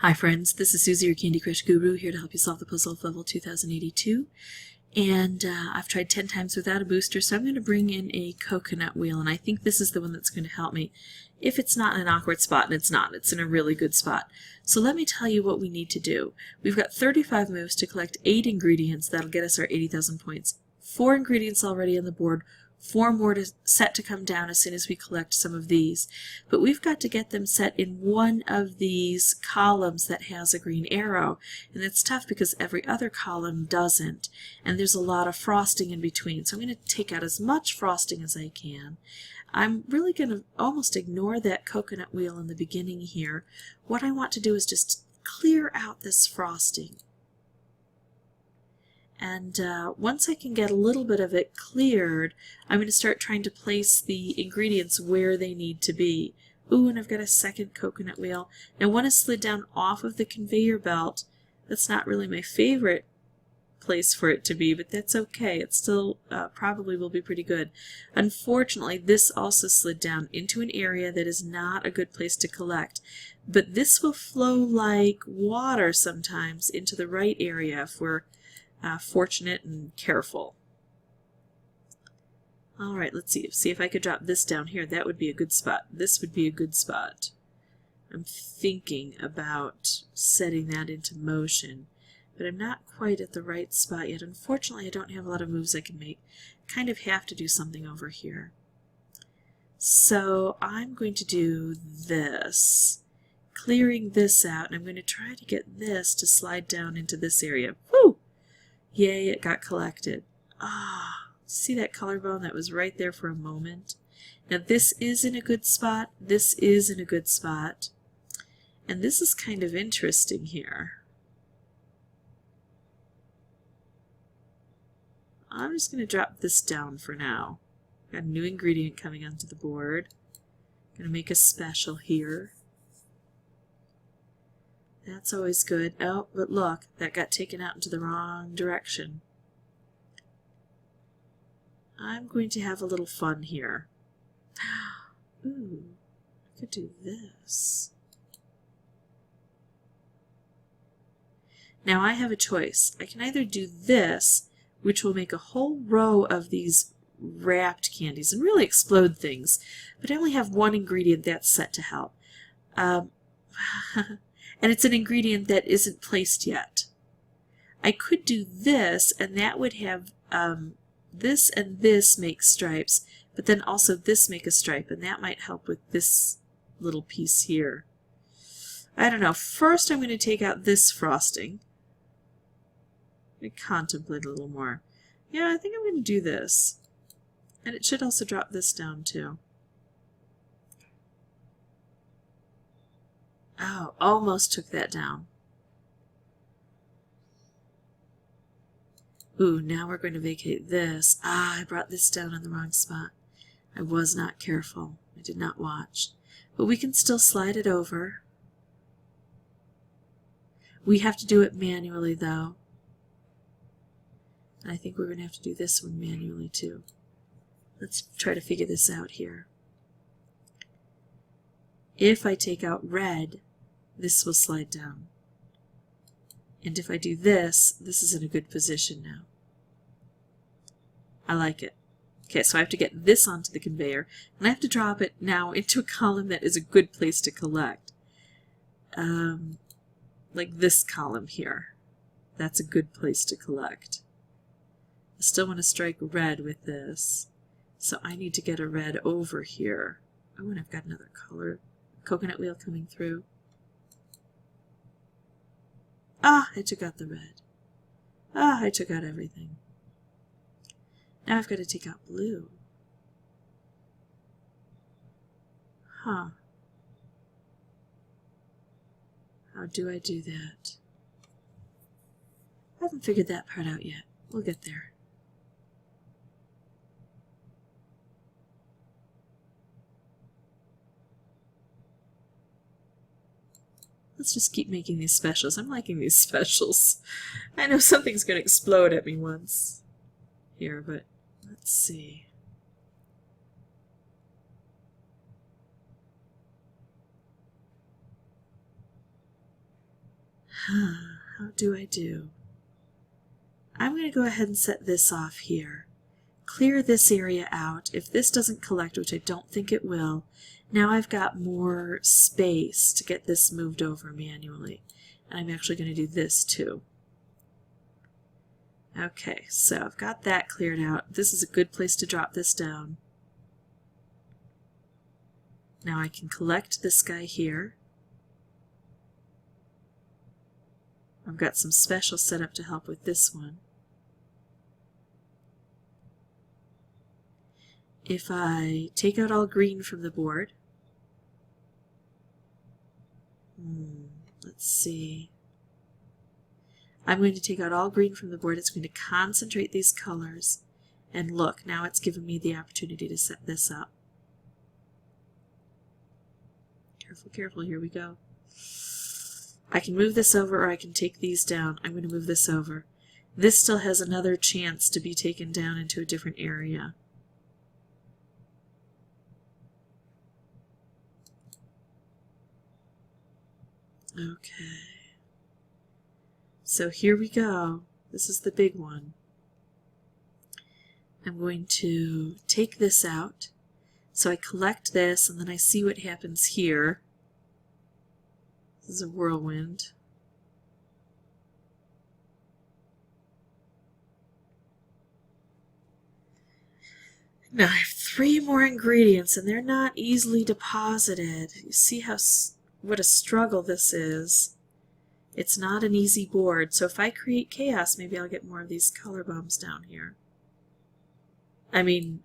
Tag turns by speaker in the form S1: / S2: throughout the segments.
S1: Hi friends, this is Susie, your Candy Crush Guru, here to help you solve the puzzle of level 2082. And I've tried 10 times without a booster, so I'm going to bring in a coconut wheel, and I think this is the one that's going to help me. If it's not in an awkward spot, and it's not, it's in a really good spot. So let me tell you what we need to do. We've got 35 moves to collect 8 ingredients. That'll get us our 80,000 points. 4 ingredients already on the board. 4 more set to come down as soon as we collect some of these. But we've got to get them set in one of these columns that has a green arrow. And it's tough because every other column doesn't. And there's a lot of frosting in between. So I'm going to take out as much frosting as I can. I'm really going to almost ignore that coconut wheel in the beginning here. What I want to do is just clear out this frosting. And once I can get a little bit of it cleared, I'm going to start trying to place the ingredients where they need to be. Ooh, and I've got a second coconut wheel. Now one is slid down off of the conveyor belt. That's not really my favorite place for it to be, but that's okay. It still probably will be pretty good. Unfortunately, this also slid down into an area that is not a good place to collect. But this will flow like water sometimes into the right area if we're fortunate and careful. Alright, let's see if I could drop this down here. That would be a good spot. This would be a good spot. I'm thinking about setting that into motion, but I'm not quite at the right spot yet. Unfortunately, I don't have a lot of moves I can make. Kind of have to do something over here. So I'm going to do this, clearing this out, and I'm going to try to get this to slide down into this area. Woo! Yay, it got collected. Ah, see that collarbone that was right there for a moment? Now this is in a good spot, this is in a good spot, and this is kind of interesting here. I'm just going to drop this down for now. Got a new ingredient coming onto the board. Going to make a special here. That's always good. Oh, but look, that got taken out into the wrong direction. I'm going to have a little fun here. Ooh, I could do this. Now I have a choice. I can either do this, which will make a whole row of these wrapped candies and really explode things, but I only have one ingredient that's set to help. And it's an ingredient that isn't placed yet. I could do this, and that would have this and this make stripes, but then also this make a stripe, and that might help with this little piece here. I don't know. First I'm going to take out this frosting. Let me contemplate a little more. Yeah, I think I'm going to do this. And it should also drop this down too. Oh, almost took that down. Ooh, now we're going to vacate this. Ah, I brought this down on the wrong spot. I was not careful. I did not watch. But we can still slide it over. We have to do it manually, though. And I think we're going to have to do this one manually, too. Let's try to figure this out here. If I take out red, this will slide down. And if I do this, this is in a good position now. I like it. Okay, so I have to get this onto the conveyor, and I have to drop it now into a column that is a good place to collect. Like this column here. That's a good place to collect. I still want to strike red with this, so I need to get a red over here. Oh, and I've got another color. Coconut wheel coming through. Ah, I took out the red. Ah, I took out everything. Now I've got to take out blue. Huh. How do I do that? I haven't figured that part out yet. We'll get there. Let's just keep making these specials. I'm liking these specials. I know something's going to explode at me once here, but let's see. How do I do? I'm going to go ahead and set this off here. Clear this area out. If this doesn't collect, which I don't think it will, now I've got more space to get this moved over manually. And I'm actually going to do this too. Okay, so I've got that cleared out. This is a good place to drop this down. Now I can collect this guy here. I've got some special setup to help with this one. If I take out all green from the board, let's see. I'm going to take out all green from the board. It's going to concentrate these colors. And look, now it's given me the opportunity to set this up. Careful, careful, here we go. I can move this over or I can take these down. I'm going to move this over. This still has another chance to be taken down into a different area. Okay. So here we go. This is the big one. I'm going to take this out. So I collect this and then I see what happens here. This is a whirlwind. Now I have 3 more ingredients and they're not easily deposited. You see what a struggle this is. It's not an easy board, so if I create chaos, maybe I'll get more of these color bombs down here. I mean,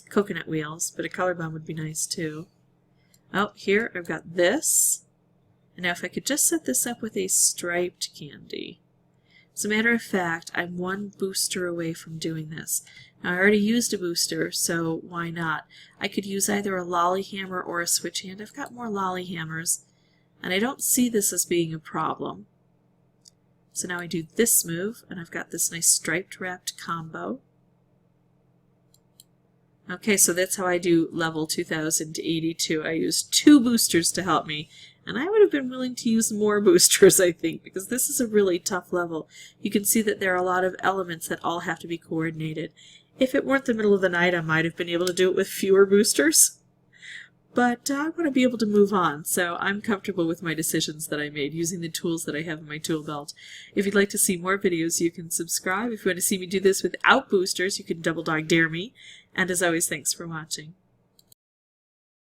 S1: coconut wheels, but a color bomb would be nice too. Oh, here I've got this. And now if I could just set this up with a striped candy. As a matter of fact, I'm 1 booster away from doing this. Now I already used a booster, so why not? I could use either a lolly hammer or a switch hand. I've got more lolly hammers. And I don't see this as being a problem. So now I do this move, and I've got this nice striped wrapped combo. Okay, so that's how I do level 2082. I used 2 boosters to help me, and I would have been willing to use more boosters, I think, because this is a really tough level. You can see that there are a lot of elements that all have to be coordinated. If it weren't the middle of the night, I might have been able to do it with fewer boosters. But I want to be able to move on, so I'm comfortable with my decisions that I made using the tools that I have in my tool belt. If you'd like to see more videos, you can subscribe. If you want to see me do this without boosters, you can double dog dare me. And as always, thanks for watching.